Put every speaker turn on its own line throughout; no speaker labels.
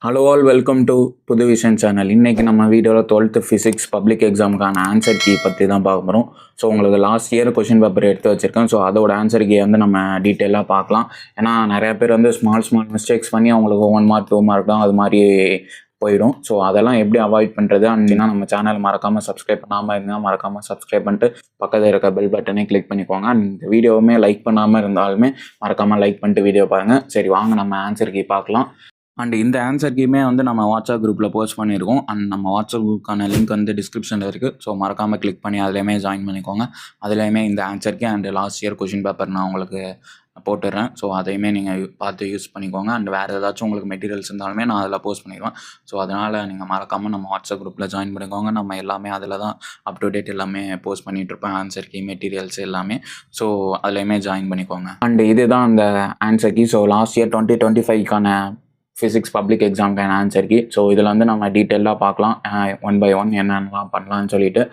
Hello all welcome to Puthu Vision channel. இன்றைக்கி நம்ம வீடியோவில் 12th ஃபிசிக்ஸ் பப்ளிக் எக்ஸாமுக்கான ஆன்சர் கீ பற்றி தான் பார்க்க போகிறோம். ஸோ உங்களுக்கு லாஸ்ட் இயர் கொஷின் பேப்பர் எடுத்து வச்சுருக்கேன். ஸோ அதோட ஆன்சர் கீ வந்து நம்ம டீட்டெயிலாக பார்க்கலாம். ஏன்னா நிறையா பேர் வந்து ஸ்மால் மிஸ்டேக்ஸ் பண்ணி அவங்களுக்கு 1 மார்க் 2 மார்க் தான் அது மாதிரி போயிடும். ஸோ அதெல்லாம் எப்படி அவாய்ட் பண்ணுறது அப்படின்னா நம்ம சேனல் மறக்காமல் சப்ஸ்கிரைப் பண்ணாமல் இருந்தால் மறக்காமல் சப்ஸ்கிரைப் பண்ணிட்டு பக்கத்தில் இருக்க பெல் பட்டனே கிளிக் பண்ணிக்கோங்க. இந்த வீடியோவுமே லைக் பண்ணாமல் இருந்தாலுமே மறக்காமல் லைக் பண்ணிட்டு வீடியோ பாருங்கள். சரி வாங்க நம்ம ஆன்சர் கீ பார்க்கலாம். அண்ட் இந்த ஆன்சர் கீமே வந்து நம்ம வாட்ஸ்அப் குரூப்பில் போஸ்ட் பண்ணியிருக்கோம். அண்ட் நம்ம வாட்ஸ்அப் குரூப்புக்கான லிங்க் வந்து டிஸ்கிரிப்ஷனில் இருக்குது. ஸோ மறக்காமல் கிளிக் பண்ணி அதுலேயுமே ஜாயின் பண்ணிக்கோங்க. அதுலேயுமே இந்த answer key and last year question paper நான் உங்களுக்கு போட்டுடுறேன். ஸோ அதையுமே நீங்கள் பார்த்து யூஸ் பண்ணிக்கோங்க. அண்ட் வேறு ஏதாச்சும் உங்களுக்கு மெட்டீரியல்ஸ் இருந்தாலுமே நான் அதில் போஸ்ட் பண்ணிடுவேன். ஸோ அதனால் நீங்கள் மறக்காமல் நம்ம வாட்ஸ்அப் குரூப்பில் ஜாயின் பண்ணிக்கோங்க. நம்ம எல்லாமே அதில் தான் அப் டு டேட் எல்லாமே போஸ்ட் பண்ணிகிட்ருப்பேன். ஆன்சர் கீ மெட்டீரியல்ஸ் எல்லாமே. ஸோ அதுலேயுமே ஜாயின் பண்ணிக்கோங்க. அண்ட் இதுதான் அந்த answer key. So last year 2025க்கான ஃபிசிக்ஸ் பப்ளிக் எக்ஸாமுக்கான ஆன்சர் கீ. ஸோ இதில் வந்து நம்ம டீட்டெயிலாக பார்க்கலாம் 1 by 1 என்னென்னலாம் பண்ணலான்னு சொல்லிட்டு.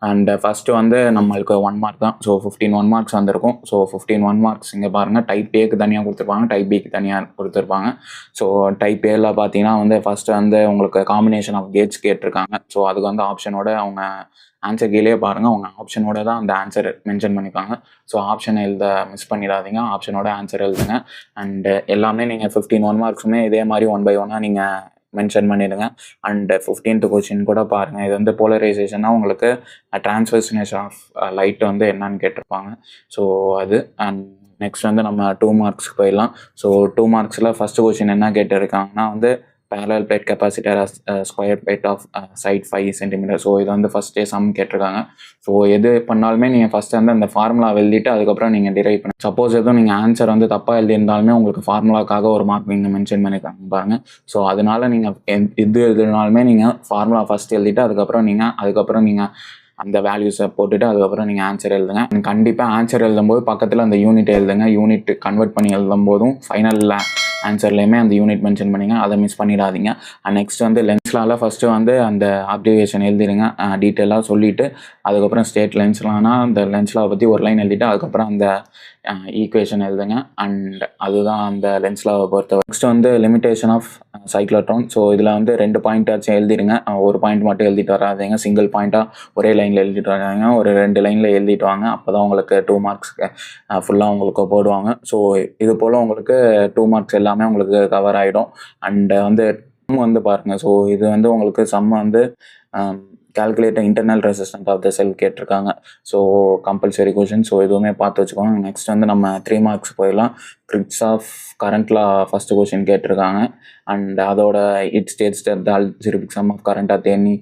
அண்ட் ஃபஸ்ட்டு வந்து நம்மளுக்கு 1 மார்க் தான். ஸோ 15 1 மார்க்ஸ் வந்திருக்கும். ஸோ 15 1 மார்க்ஸ் இங்கே பாருங்கள். டைப் ஏக்கு தனியாக கொடுத்துருப்பாங்க, டைப் பிக்கு தனியாக கொடுத்துருப்பாங்க. ஸோ டைப் ஏல பார்த்தீங்கன்னா வந்து ஃபஸ்ட்டு வந்து உங்களுக்கு காம்பினேஷன் ஆஃப் கேட்ஸ் கேட்டிருக்காங்க. ஸோ அதுக்கு வந்து ஆப்ஷனோட அவங்க ஆன்சர் கீழே பாருங்கள், அவங்க ஆப்ஷனோட தான் அந்த ஆன்சர் மென்ஷன் பண்ணிப்பாங்க. ஸோ ஆப்ஷன் எழுத மிஸ் பண்ணிடாதீங்க, ஆப்ஷனோட ஆன்சர் எழுதுங்க. அண்டு எல்லாமே நீங்கள் 15 1 மார்க்ஸுமே இதே மாதிரி 1 by 1 நீங்கள் மென்ஷன் பண்ணிடுங்க. அண்ட் 15th கொஸ்டின் கூட பாருங்கள். இது வந்து போலரைசேஷனாக உங்களுக்கு டிரான்ஸ்வர்ஷனேஷன் ஆஃப் லைட் வந்து என்னன்னு கேட்டிருப்பாங்க. ஸோ அது அண்ட் நெக்ஸ்ட் வந்து நம்ம 2 மார்க்ஸ்க்கு போயிடலாம். ஸோ 2 மார்க்ஸில் ஃபஸ்ட்டு கொஸ்டின் என்ன கேட்டிருக்காங்கன்னா வந்து parallel plate capacitor as square plate of side 5 cm. So இது வந்து ஃபஸ்ட்டே சம் கேட்டிருக்காங்க. ஸோ எது பண்ணாலுமே நீங்கள் ஃபஸ்ட்டு வந்து அந்த ஃபார்முலா எழுதிட்டு அதுக்கப்புறம் நீங்கள் டிரைவ் பண்ணி, சப்போஸ் எதுவும் நீங்கள் ஆன்சர் வந்து தப்பாக எழுதியிருந்தாலுமே உங்களுக்கு ஃபார்முலாக்காக ஒரு மார்க் நீங்கள் மென்ஷன் பண்ணியிருக்காங்க பாருங்கள். ஸோ அதனால் நீங்கள் எது எழுதினாலுமே நீங்கள் ஃபார்முலா ஃபஸ்ட் எழுதிட்டு அதுக்கப்புறம் நீங்கள் அந்த வேல்யூஸை போட்டுட்டு அதுக்கப்புறம் நீங்கள் ஆன்சர் எழுதுங்க. கண்டிப்பாக ஆன்சர் எழுதும்போது பக்கத்தில் அந்த யூனிட் எழுதுங்க. யூனிட் கன்வெர்ட் பண்ணி எழுதும் போதும் ஃபைனலில் ஆன்சர்லேயுமே அந்த யூனிட் மென்ஷன் பண்ணிங்க, அதை மிஸ் பண்ணிடாதீங்க. அண்ட் நெக்ஸ்ட் வந்து லென்ஸ்லாவில் ஃபஸ்ட்டு வந்து அந்த அப்ரிவேஷன் எழுதிடுங்க டீட்டெயிலாக சொல்லிவிட்டு. அதுக்கப்புறம் ஸ்டேட் லென்ஸ்லானா அந்த லென்ஸ்லாவை பற்றி ஒரு லைன் எழுதிட்டு அதுக்கப்புறம் அந்த ஈக்குவேஷன் எழுதுங்க. அண்ட் அதுதான் அந்த லென்ஸ்லாவை பொறுத்தவரை. நெக்ஸ்ட் வந்து லிமிடேஷன் ஆஃப் சைக்ளோட்ரான். ஸோ இதில் வந்து 2 பாயிண்ட்டாச்சும் எழுதிடுங்க. ஒரு பாயிண்ட் மட்டும் எழுதிட்டு வராதீங்க. சிங்கிள் பாயிண்ட்டாக ஒரே லைனில் எழுதிட்டு வராங்க. ஒரு 2 லைனில் எழுதிட்டு வாங்க. அப்போ தான் உங்களுக்கு 2 மார்க்ஸ்க்கு ஃபுல்லாக உங்களுக்கு போடுவாங்க. ஸோ இது போல் உங்களுக்கு 2 மார்க்ஸ் எல்லாமே உங்களுக்கு கவர் ஆகிடும். அண்டு வந்து பாருங்கள். ஸோ இது வந்து உங்களுக்கு சம் வந்து calculate internal resistance of the cell கேட்டிருக்காங்க. So compulsory question. ஸோ எதுவுமே பார்த்து வச்சுக்கோங்க. நெக்ஸ்ட் வந்து நம்ம 3 மார்க்ஸ் போயிடலாம். Kirchhoff current law first question கேட்டிருக்காங்க. அண்ட் அதோட it states that the algebraic sum of current at any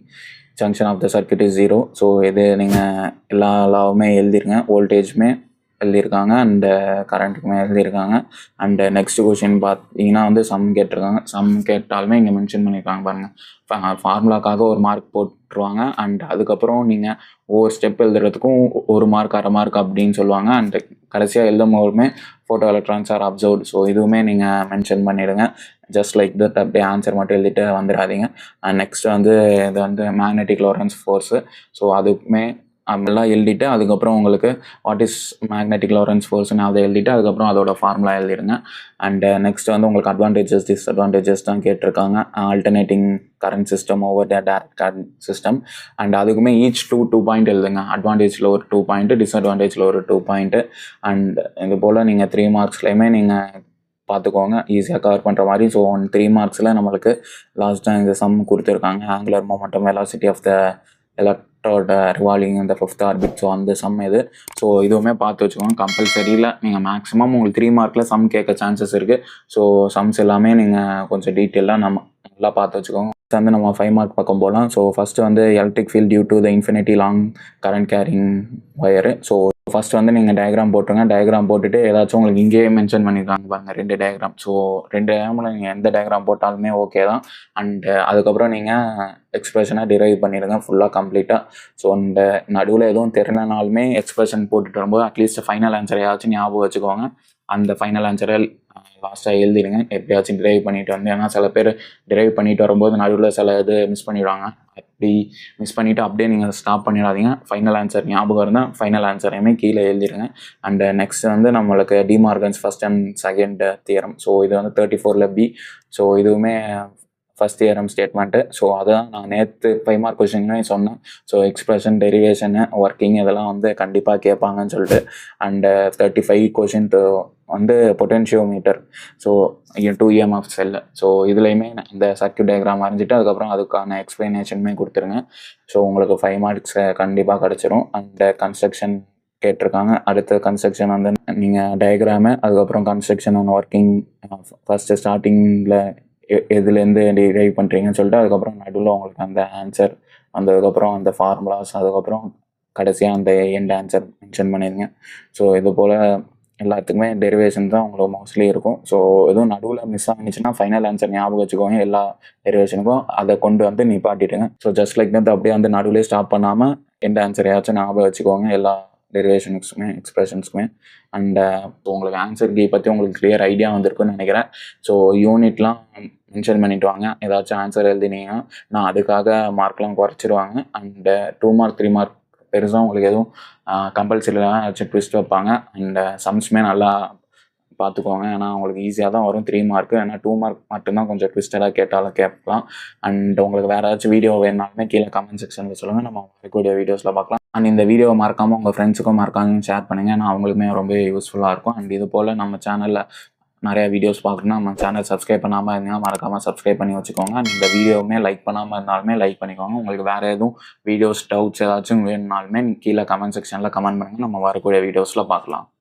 junction of the circuit is 0. So இது நீங்கள் எல்லா லாவுமே எழுதிருங்க. வோல்டேஜுமே எழுதியிருக்காங்க அண்டு கரண்ட்டுக்குமே எழுதியிருக்காங்க. அண்டு நெக்ஸ்ட் கொஷின் பார்த்தீங்கன்னா வந்து சம் கேட்டிருக்காங்க. சம் கேட்டாலுமே இங்கே மென்ஷன் பண்ணியிருக்காங்க பாருங்கள். ஃபார்முலாக்காக ஒரு மார்க் போட்டுருவாங்க. அண்ட் அதுக்கப்புறம் நீங்கள் ஒவ்வொரு ஸ்டெப் எழுதுறதுக்கும் 1 மார்க் 1/2 மார்க் அப்படின்னு சொல்லுவாங்க. அண்டு கடைசியாக எழுதும் போதுமே photo electrons R observed. So இதுவுமே நீங்கள் மென்ஷன் பண்ணிவிடுங்க. ஜஸ்ட் லைக் தட் அப்படியே ஆன்சர் மட்டும் எழுதிட்டு வந்துடாதீங்க. அண்ட் நெக்ஸ்ட் வந்து இது வந்து மேக்னெட்டிக் லோரன்ஸ் ஃபோர்ஸு. ஸோ அதுக்குமே அதெல்லாம் எழுதிட்டு அதுக்கப்புறம் உங்களுக்கு வாட் இஸ் மேக்னெட்டிக் லோரன்ஸ் ஃபோர்ஸ்னு அதை எழுதிட்டு அதுக்கப்புறம் அதோட ஃபார்முலா எழுதிடுங்க. அண்டு நெக்ஸ்ட் வந்து உங்களுக்கு அட்வான்டேஜஸ் டிஸ்அட்வான்டேஜஸ் தான் கேட்டிருக்காங்க. Alternating current system over direct current system. And அதுக்குமே ஈச் 2 பாயிண்ட் எழுதுங்க. அட்வான்டேஜில் ஒரு 2 பாயிண்ட்டு, டிஸ்அட்வான்டேஜில் ஒரு 2 பாயிண்ட்டு. அண்ட் இது போல் நீங்கள் 3 மார்க்ஸ்லையுமே நீங்கள் பார்த்துக்கோங்க ஈஸியாக கவர் பண்ணுற மாதிரி. ஸோ 3 மார்க்ஸில் நம்மளுக்கு லாஸ்ட்டாக இந்த சம் கொடுத்துருக்காங்க. Angular momentum velocity of the எலக்ட்ரோட ரிவால்விங் இந்த 5th ஆர்பிட். ஸோ அந்த சம் இது. ஸோ இதுவுமே பார்த்து வச்சுக்கோங்க. கம்பல்சரியில் நீங்கள் மேக்ஸிமம் உங்களுக்கு 3 மார்க்கில் சம் கேட்க சான்சஸ் இருக்குது. ஸோ சம்ஸ் எல்லாமே நீங்கள் கொஞ்சம் டீட்டெயிலாக நல்லா பார்த்து வச்சுக்கோங்க. வந்து நம்ம 5 மார்க் பக்கம் போகலாம். ஸோ ஃபஸ்ட்டு வந்து electric field due to the infinity long current carrying wire. So first வந்து நீங்கள் டயக்ராம் போட்டுருங்க. டயக்ராம் போட்டுட்டு ஏதாச்சும் உங்களுக்கு இங்கேயே மென்ஷன் பண்ணியிருக்காங்க பாருங்கள் 2 டயக்ராம். ஸோ 2 டயக்ராமில் நீங்கள் எந்த டயக்ராம் போட்டாலுமே ஓகே தான். அண்டு அதுக்கப்புறம் நீங்கள் எக்ஸ்பிரஷனை டிரைவ் பண்ணிடுங்க ஃபுல்லாக கம்ப்ளீட்டாக. ஸோ இந்த நடுவில் எதுவும் தெரியலனாலுமே எக்ஸ்பிரஷன் போட்டுட்டு வரும்போது அட்லீஸ்ட் ஃபைனல் ஆன்சர் ஏதாச்சும் ஞாபகம் வச்சுக்கோங்க. அந்த ஃபைனல் ஆன்சரை லாஸ்ட்டாக எழுதிடுங்க. எப்படியாச்சும் டிரைவ் பண்ணிட்டு வந்து, ஏன்னா சில பேர் டிரைவ் பண்ணிட்டு வரும்போது நடுவில் சில இது மிஸ் பண்ணிவிடுவாங்க. அப்படி மிஸ் பண்ணிவிட்டு அப்படியே நீங்கள் ஸ்டாப் பண்ணிடாதீங்க. ஃபைனல் ஆன்சர் ஞாபகம் இருந்தால் ஃபைனல் ஆன்சரையுமே கீழே எழுதிடுங்க. அண்டு நெக்ஸ்ட் வந்து நம்மளுக்கு D Morgan's first and second theorem. So இது வந்து 34ல் பி. ஸோ இதுவுமே ஃபஸ்ட் தியரம் ஸ்டேட்மெண்ட்டு. ஸோ அதான் நான் நேற்று 5 மார்க் கொஷின்மே சொன்னேன். ஸோ எக்ஸ்பிரஷன், டெரிவேஷனு, ஒர்க்கிங் இதெல்லாம் வந்து கண்டிப்பாக கேட்பாங்கன்னு சொல்லிட்டு. அண்டு 35 கொஷின் வந்து potentiometer. So 2 EMF cell. So இதுலேயுமே இந்த சர்க்யூட் டயக்ராம் வரைஞ்சிட்டு அதுக்கப்புறம் அதுக்கான எக்ஸ்ப்ளனேஷனுமே கொடுத்துருங்க. ஸோ உங்களுக்கு 5 மார்க்ஸ் கண்டிப்பாக கிடச்சிரும். அண்ட் கன்ஸ்ட்ரக்ஷன் கேட்டிருக்காங்க. அடுத்த கன்ஸ்ட்ரக்ஷன் வந்து நீங்கள் டயக்ராமு, அதுக்கப்புறம் கன்ஸ்ட்ரக்ஷன் அண்ட் ஒர்க்கிங் ஃபஸ்ட்டு ஸ்டார்டிங்கில் எதுலேருந்து டிரைவ் பண்ணுறீங்கன்னு சொல்லிட்டு அதுக்கப்புறம் நடுவில் உங்களுக்கு அந்த ஆன்சர் வந்ததுக்கப்புறம் அந்த ஃபார்முலாஸ், அதுக்கப்புறம் கடைசியாக அந்த எண்ட் ஆன்சர் மென்ஷன் பண்ணிடுங்க. ஸோ இது போல் எல்லாத்துக்குமே டெரிவேஷன் தான் உங்களுக்கு மோஸ்ட்லி இருக்கும். ஸோ எதுவும் நடுவில் மிஸ் ஆகிடுச்சுன்னா ஃபைனல் ஆன்சர் ஞாபகம் வச்சுக்கோங்க. எல்லா டெரிவேஷனுக்கும் அதை கொண்டு வந்து நிப்பாட்டிடுங்க. ஸோ ஜஸ்ட் லைக் தட் அப்படியே வந்து நடுவில் ஸ்டாப் பண்ணாமல் எண்ட் ஆன்சர் ஏதாச்சும் ஞாபகம் வச்சுக்கோங்க எல்லா டெரிவேஷனுக்குமே, எக்ஸ்பிரஷன்ஸுக்குமே. அண்ட் உங்களுக்கு ஆன்சர் கீ பற்றி உங்களுக்கு கிளியர் ஐடியா வந்திருக்குன்னு நினைக்கிறேன். ஸோ யூனிட்லாம் மென்ஷன் பண்ணிட்டு வாங்க. ஏதாச்சும் ஆன்சர் எழுதினீங்கன்னா நான் அதுக்காக மார்க்லாம் குறைச்சிருவாங்க. அண்டு 2 மார்க் 3 மார்க் பெருசாக உங்களுக்கு எதுவும் கம்பல்சரிலாம் ஏதாச்சும் ட்விஸ்ட் வைப்பாங்க. அண்ட் சம்ஸ்மே நல்லா பார்த்துக்கோங்க. ஏன்னா உங்களுக்கு ஈஸியாக தான் வரும் 3 மார்க்கு. ஏன்னா 2 மார்க் மட்டும்தான் கொஞ்சம் ட்விஸ்டடாக கேட்டாலும் கேட்கலாம். அண்ட் உங்களுக்கு வேறு ஏதாச்சும் வீடியோ வேணுனாலுமே கீழே கமெண்ட் செக்ஷனில் சொல்லுங்கள். நம்ம வரக்கூடிய வீடியோஸில் பார்க்கலாம். அண்ட் இந்த வீடியோவை மறக்காமல் உங்கள் ஃப்ரெண்ட்ஸுக்கும் மறக்காமல் ஷேர் பண்ணுங்கள். ஏன்னா அவங்களுக்குமே ரொம்ப யூஸ்ஃபுல்லாக இருக்கும். அண்ட் இது போல் நம்ம சேனலில் நிறையா வீடியோஸ் பார்க்கணுன்னா நம்ம சேனல் சப்ஸ்கிரைப் பண்ணாமல் இருந்தீங்கன்னா மறக்காமல் சப்ஸ்கிரைப் பண்ணி வச்சுக்கோங்க. அண்ட் இந்த வீடியோவுமே லைக் பண்ணாமல் இருந்தாலுமே லைக் பண்ணிக்கோங்க. உங்களுக்கு வேறு எதுவும் வீடியோஸ் டவுட்ஸ் ஏதாச்சும் வேணுனாலுமே கீழே கமெண்ட் செக்ஷனில் கமெண்ட் பண்ணுங்கள். நம்ம வரக்கூடிய வீடியோஸில் பார்க்கலாம்.